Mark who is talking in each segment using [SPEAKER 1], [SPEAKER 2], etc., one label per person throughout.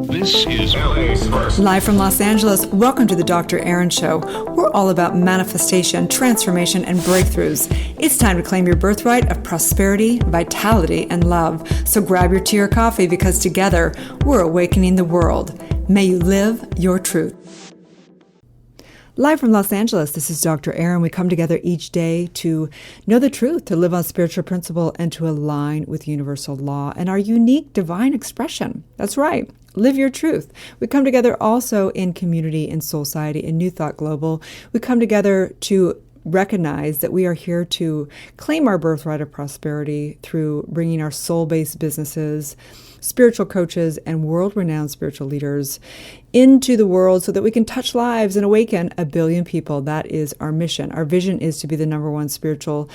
[SPEAKER 1] This is LA's first.
[SPEAKER 2] Live from Los Angeles, welcome to the Dr. Erin Show. We're all about manifestation, transformation, and breakthroughs. It's time to claim your birthright of prosperity, vitality, and love. So grab your tea or coffee because together, we're awakening the world. May you live your truth. Live from Los Angeles, this is Dr. Erin. We come together each day to know the truth, to live on spiritual principle, and to align with universal law and our unique divine expression. That's right. Live your truth. We come together also in community, in Soul Society, in New Thought Global. We come together to recognize that we are here to claim our birthright of prosperity through bringing our soul-based businesses, spiritual coaches, and world-renowned spiritual leaders into the world so that we can touch lives and awaken 1 billion people. That is our mission. Our vision is to be the #1 spiritual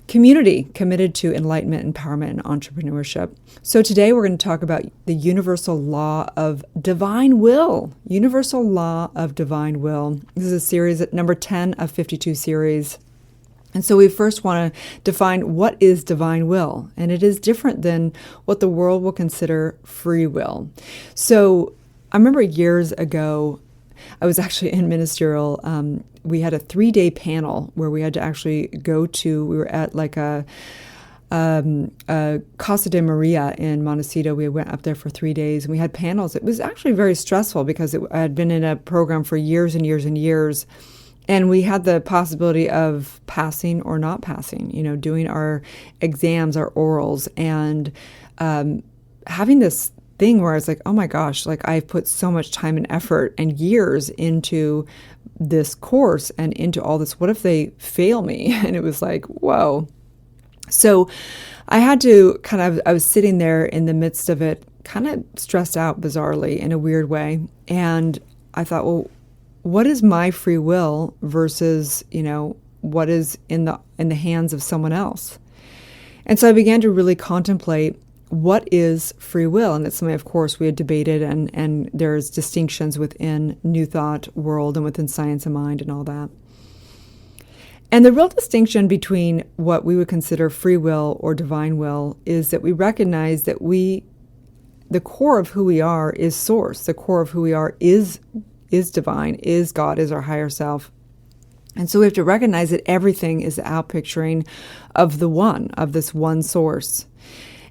[SPEAKER 2] community committed to enlightenment, empowerment, and entrepreneurship. So today we're going to talk about the universal law of divine will. Universal law of divine will. This is a series at number 10 of 52 series. And so we first want to define what is divine will. And it is different than what the world will consider free will. So I remember years ago, I was actually in ministerial. We had a 3-day panel where we had to actually go to, we were at like a Casa de Maria in Montecito. We went up there for 3 days and we had panels. It was actually very stressful because I had been in a program for years and years and years. And we had the possibility of passing or not passing, doing our exams, our orals, and having this thing where it's like, oh my gosh, like I've put so much time and effort and years into this course and into all this. What if they fail me? And it was like, whoa. So I had to I was sitting there in the midst of it, kind of stressed out bizarrely in a weird way. And I thought, well, what is my free will versus, what is in the hands of someone else? And so I began to really contemplate what is free will. And it's something, of course, we had debated and there's distinctions within New Thought world and within Science of Mind and all that. And the real distinction between what we would consider free will or divine will is that we recognize that the core of who we are is source. The core of who we are is divine, is God, is our higher self. And so we have to recognize that everything is the outpicturing of the one, of this one source.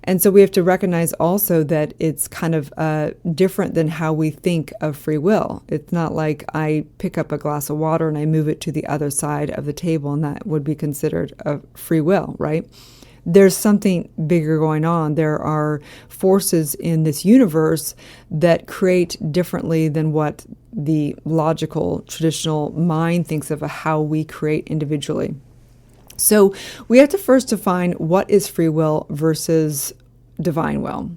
[SPEAKER 2] And so we have to recognize also that it's kind of different than how we think of free will. It's not like I pick up a glass of water and I move it to the other side of the table and that would be considered a free will, right? There's something bigger going on. There are forces in this universe that create differently than what the logical, traditional mind thinks of how we create individually. So we have to first define what is free will versus divine will.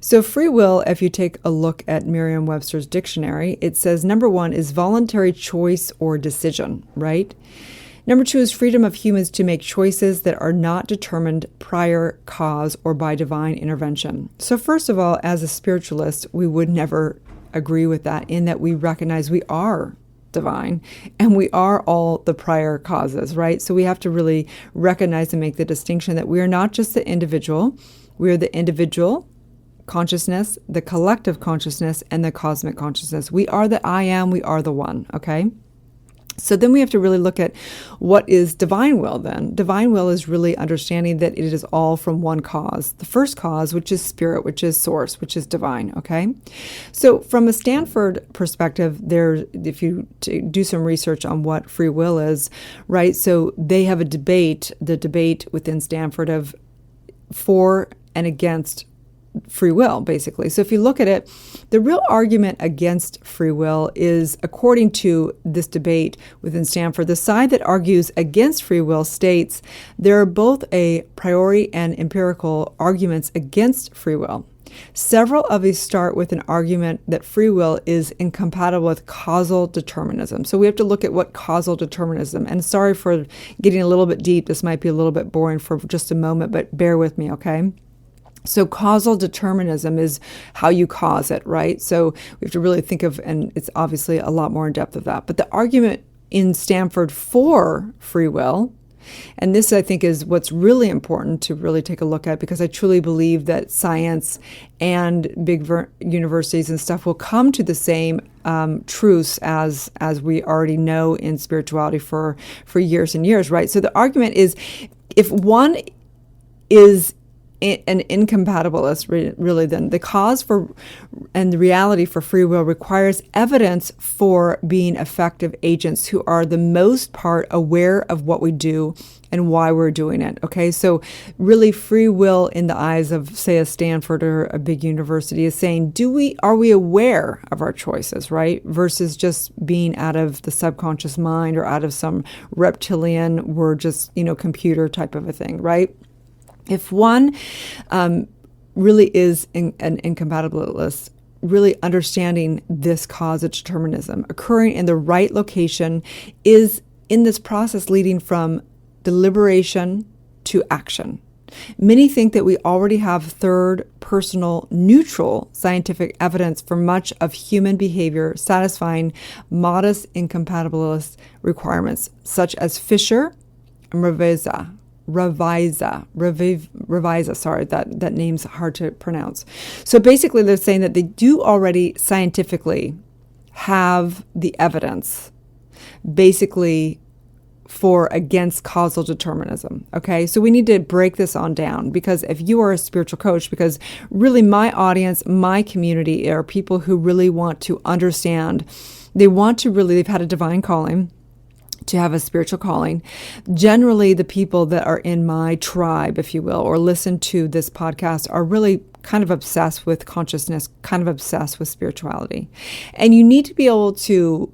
[SPEAKER 2] So free will, if you take a look at Merriam-Webster's dictionary, it says number 1 is voluntary choice or decision, right? Number 2 is freedom of humans to make choices that are not determined prior cause or by divine intervention. So first of all, as a spiritualist, we would never agree with that in that we recognize we are divine and we are all the prior causes, right? So we have to really recognize and make the distinction that we are not just the individual, we are the individual consciousness, the collective consciousness, and the cosmic consciousness. We are the I am, we are the one, okay? So then we have to really look at what is divine will then. Divine will is really understanding that it is all from one cause. The first cause, which is spirit, which is source, which is divine, okay? So from a Stanford perspective, if you do some research on what free will is, right? So they have the debate within Stanford of for and against free will, basically. So if you look at it, the real argument against free will is, according to this debate within Stanford, the side that argues against free will states there are both a priori and empirical arguments against free will. Several of these start with an argument that free will is incompatible with causal determinism. So we have to look at what causal determinism, and sorry for getting a little bit deep, this might be a little bit boring for just a moment, but bear with me, okay? So causal determinism is how you cause it, right? So we have to really think of, and it's obviously a lot more in depth of that. But the argument in Stanford for free will And this, I think, is what's really important to really take a look at, because I truly believe that science and big universities and stuff will come to the same truths as we already know in spirituality for years and years, right? So the argument is, if one is an incompatibilist, really, then the cause for and the reality for free will requires evidence for being effective agents who are the most part aware of what we do and why we're doing it. Okay, so really, free will in the eyes of, say, a Stanford or a big university is saying, are we aware of our choices, right? Versus just being out of the subconscious mind or out of some reptilian, we're just, computer type of a thing, right? If one really is an incompatibilist, really understanding this cause of determinism occurring in the right location is in this process leading from deliberation to action. Many think that we already have third, personal, neutral scientific evidence for much of human behavior satisfying modest incompatibilist requirements, such as Fisher and Revisa, sorry, that name's hard to pronounce. So basically they're saying that they do already scientifically have the evidence basically for against causal determinism. Okay, so we need to break this on down, because if you are a spiritual coach, because really my audience, my community are people who really want to understand, they've had a divine calling, to have a spiritual calling. Generally, the people that are in my tribe, if you will, or listen to this podcast are really kind of obsessed with consciousness, kind of obsessed with spirituality. And you need to be able to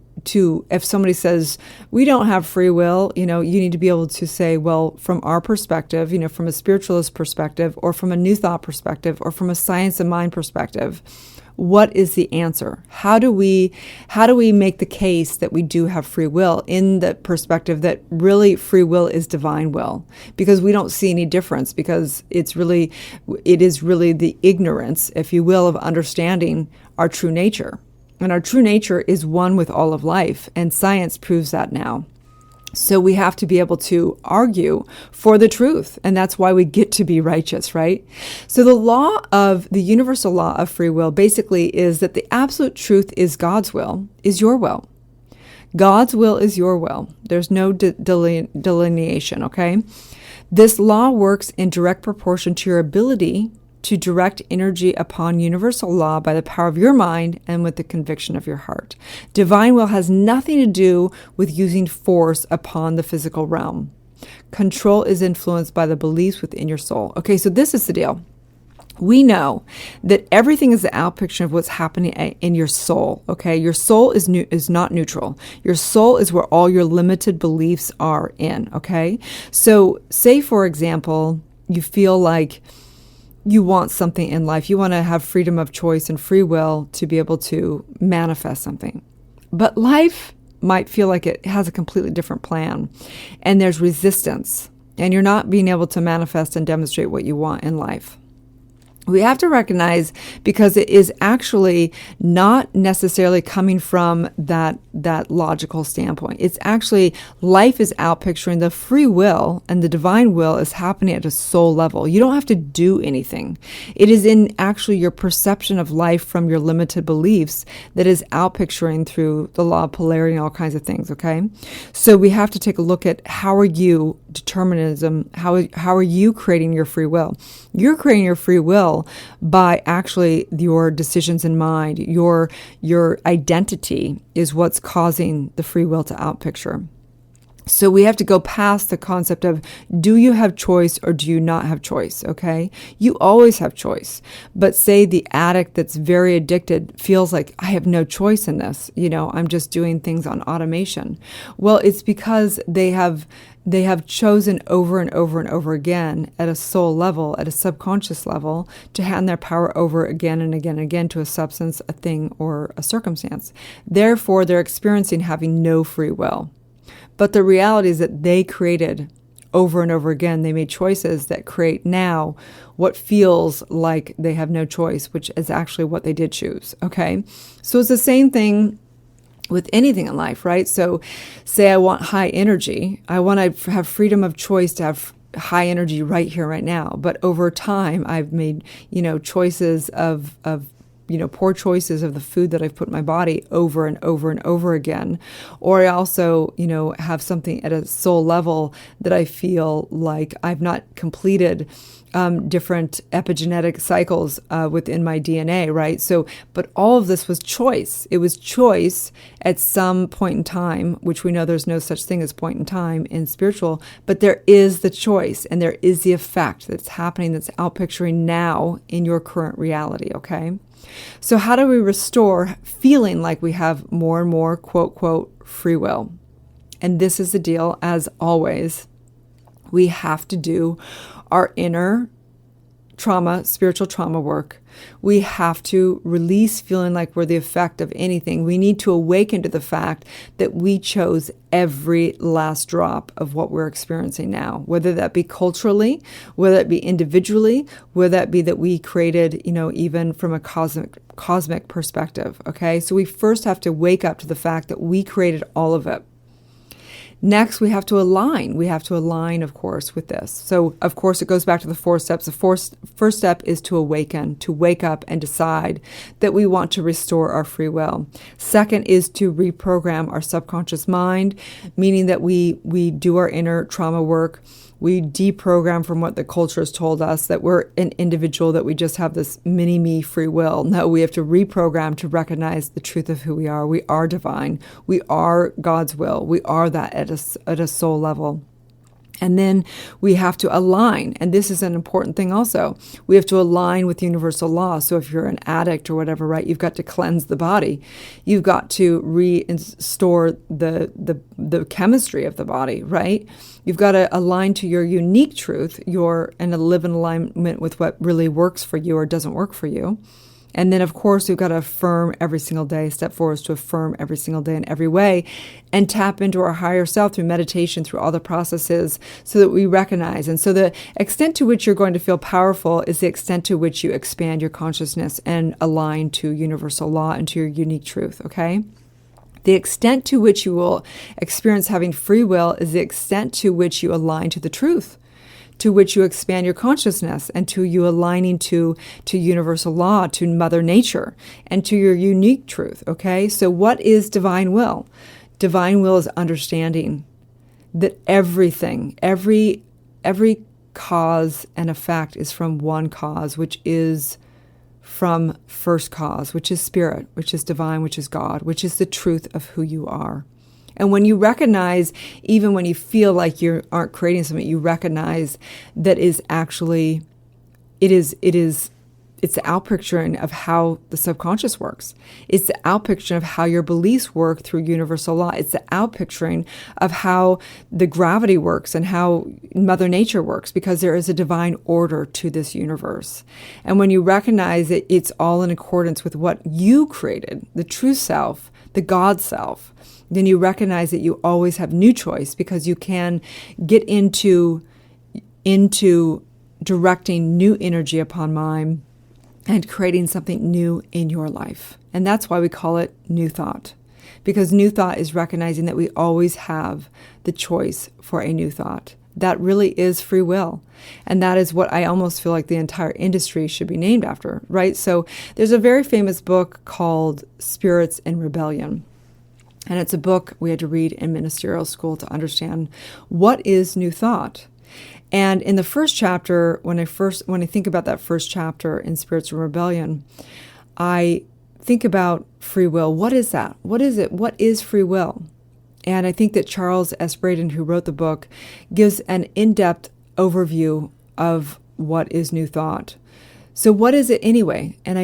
[SPEAKER 2] if somebody says, we don't have free will, you need to be able to say, well, from our perspective, from a spiritualist perspective, or from a New Thought perspective, or from a science of mind perspective, what is the answer? How do we make the case that we do have free will in the perspective that really free will is divine will? Because we don't see any difference, because it is really the ignorance, if you will, of understanding our true nature. And our true nature is one with all of life, and science proves that now. So we have to be able to argue for the truth, and that's why we get to be righteous, right? So the universal law of free will basically is that the absolute truth is God's will, is your will. God's will is your will. There's no delineation, okay? This law works in direct proportion to your ability to direct energy upon universal law by the power of your mind and with the conviction of your heart. Divine will has nothing to do with using force upon the physical realm. Control is influenced by the beliefs within your soul. Okay, so this is the deal. We know that everything is the outpicture of what's happening in your soul, okay? Your soul is not neutral. Your soul is where all your limited beliefs are in, okay? So say, for example, you feel like you want something in life. You want to have freedom of choice and free will to be able to manifest something. But life might feel like it has a completely different plan, and there's resistance, and you're not being able to manifest and demonstrate what you want in life. We have to recognize, because it is actually not necessarily coming from that logical standpoint. It's actually, life is outpicturing the free will, and the divine will is happening at a soul level. You don't have to do anything. It is in actually your perception of life from your limited beliefs that is outpicturing through the law of polarity and all kinds of things, okay? So we have to take a look at how are you creating your free will? You're creating your free will by actually your decisions in mind. Your identity is what's causing the free will to outpicture. So we have to go past the concept of, do you have choice or do you not have choice, okay? You always have choice. But say the addict that's very addicted feels like, I have no choice in this. I'm just doing things on automation. Well, it's because they have chosen over and over and over again at a soul level, at a subconscious level, to hand their power over again and again and again to a substance, a thing, or a circumstance. Therefore, they're experiencing having no free will. But the reality is that they created over and over again. They made choices that create now what feels like they have no choice, which is actually what they did choose. Okay. So it's the same thing with anything in life, right? So say I want high energy. I want to have freedom of choice to have high energy right here, right now. But over time, I've made, choices of poor choices of the food that I've put in my body over and over and over again. Or I also, have something at a soul level that I feel like I've not completed different epigenetic cycles within my DNA, right? So, but all of this was choice. It was choice at some point in time, which we know there's no such thing as point in time in spiritual, but there is the choice and there is the effect that's happening, that's outpicturing now in your current reality, okay? So how do we restore feeling like we have more and more, quote, quote, free will? And this is the deal, as always. We have to do our inner trauma, spiritual trauma work. We have to release feeling like we're the effect of anything. We need to awaken to the fact that we chose every last drop of what we're experiencing now, whether that be culturally, whether that be individually, whether that be that we created, even from a cosmic perspective. Okay. So we first have to wake up to the fact that we created all of it. Next, we have to align. We have to align, of course, with this. So, of course, it goes back to the 4 steps. The first step is to awaken, to wake up and decide that we want to restore our free will. Second is to reprogram our subconscious mind, meaning that we do our inner trauma work. We deprogram from what the culture has told us, that we're an individual, that we just have this mini-me free will. No, we have to reprogram to recognize the truth of who we are. We are divine. We are God's will. We are that at a soul level. And then we have to align, and this is an important thing also. We have to align with universal law. So if you're an addict or whatever, right, you've got to cleanse the body. You've got to restore the chemistry of the body, right? You've got to align to your unique truth, and live in alignment with what really works for you or doesn't work for you. And then, of course, we've got to affirm every single day. Step 4 is to affirm every single day in every way and tap into our higher self through meditation, through all the processes, so that we recognize. And so the extent to which you're going to feel powerful is the extent to which you expand your consciousness and align to universal law and to your unique truth, okay? The extent to which you will experience having free will is the extent to which you align to the truth, to which you expand your consciousness, and to you aligning to universal law, to Mother Nature, and to your unique truth, okay? So what is divine will? Divine will is understanding that everything, every cause and effect is from one cause, which is from first cause, which is spirit, which is divine, which is God, which is the truth of who you are. And when you recognize, even when you feel like you aren't creating something, you recognize that is actually, it's the outpicturing of how the subconscious works. It's the outpicturing of how your beliefs work through universal law. It's the outpicturing of how the gravity works and how Mother Nature works, because there is a divine order to this universe. And when you recognize that it's all in accordance with what you created, the true self, the God self, then you recognize that you always have new choice, because you can get into directing new energy upon mind and creating something new in your life. And that's why we call it new thought, because new thought is recognizing that we always have the choice for a new thought. That really is free will. And that is what I almost feel like the entire industry should be named after, right? So there's a very famous book called Spirits in Rebellion. And it's a book we had to read in ministerial school to understand what is new thought. And in the first chapter, when I think about that first chapter in Spirits in Rebellion, I think about free will. What is that? What is it? What is free will? And I think that Charles S. Braden, who wrote the book, gives an in-depth overview of what is new thought. So what is it anyway? And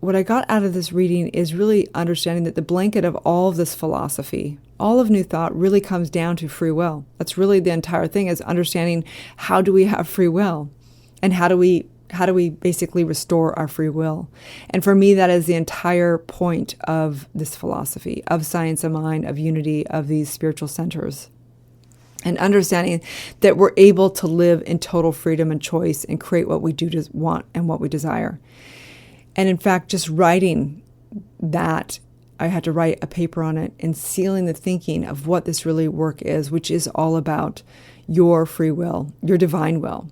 [SPEAKER 2] what I got out of this reading is really understanding that the blanket of all of this philosophy, all of new thought, really comes down to free will. That's really the entire thing, is understanding how do we have free will, and how do we basically restore our free will. And for me, that is the entire point of this philosophy, of Science of Mind, of unity, of these spiritual centers. And understanding that we're able to live in total freedom and choice and create what we do want and what we desire. And in fact, just writing that I had to write a paper on it and sealing the thinking of what this really work is, which is all about your free will, your divine will,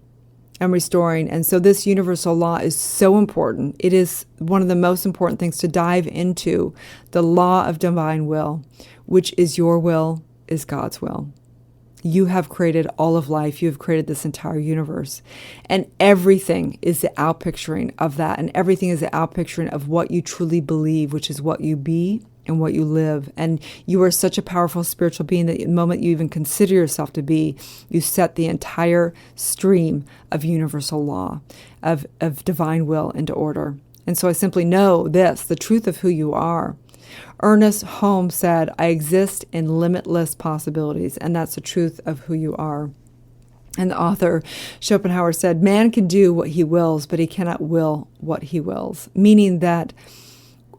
[SPEAKER 2] and restoring. And so this universal law is so important. It is one of the most important things to dive into, the law of divine will, which is your will, is God's will. You have created all of life. You have created this entire universe. And everything is the outpicturing of that. And everything is the outpicturing of what you truly believe, which is what you be and what you live. And you are such a powerful spiritual being that the moment you even consider yourself to be, you set the entire stream of universal law, of divine will into order. And so I simply know this, the truth of who you are. Ernest Holmes said, I exist in limitless possibilities, and that's the truth of who you are. And the author, Schopenhauer, said, man can do what he wills, but he cannot will what he wills, meaning that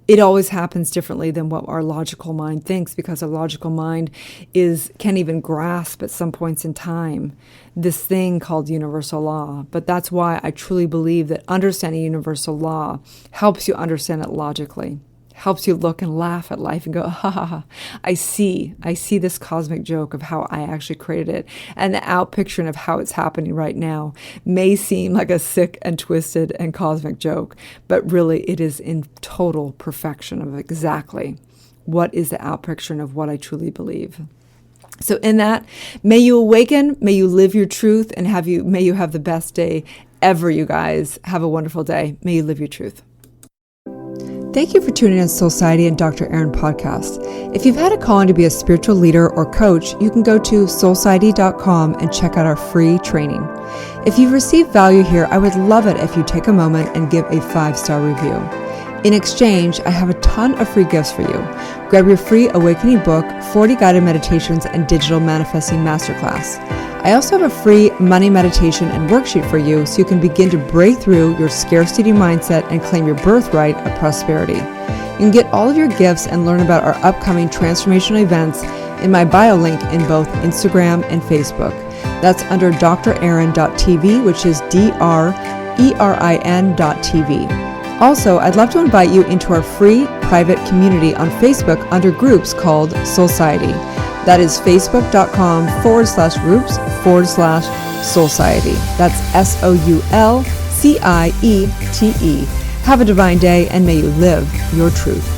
[SPEAKER 2] it always happens differently than what our logical mind thinks, because our logical mind can't even grasp at some points in time this thing called universal law. But that's why I truly believe that understanding universal law helps you understand it logically. Helps you look and laugh at life and go, ha ha ha, I see this cosmic joke of how I actually created it. And the outpicturing of how it's happening right now may seem like a sick and twisted and cosmic joke, but really it is in total perfection of exactly what is the outpicturing of what I truly believe. So in that, may you awaken, may you live your truth, and may you have the best day ever, you guys. Have a wonderful day. May you live your truth. Thank you for tuning in to Soulciety and Dr. Erin podcast. If you've had a calling to be a spiritual leader or coach, you can go to soulciety.com and check out our free training. If you've received value here, I would love it if you take a moment and give a 5-star review. In exchange, I have a ton of free gifts for you. Grab your free awakening book, 40 guided meditations, and digital manifesting masterclass. I also have a free money meditation and worksheet for you so you can begin to break through your scarcity mindset and claim your birthright of prosperity. You can get all of your gifts and learn about our upcoming transformational events in my bio link in both Instagram and Facebook. That's under drerin.tv, which is DRERIN.tv. Also, I'd love to invite you into our free private community on Facebook under groups called Soulciety. That is facebook.com/groups/Soulciety. That's SOULCIETE. Have a divine day and may you live your truth.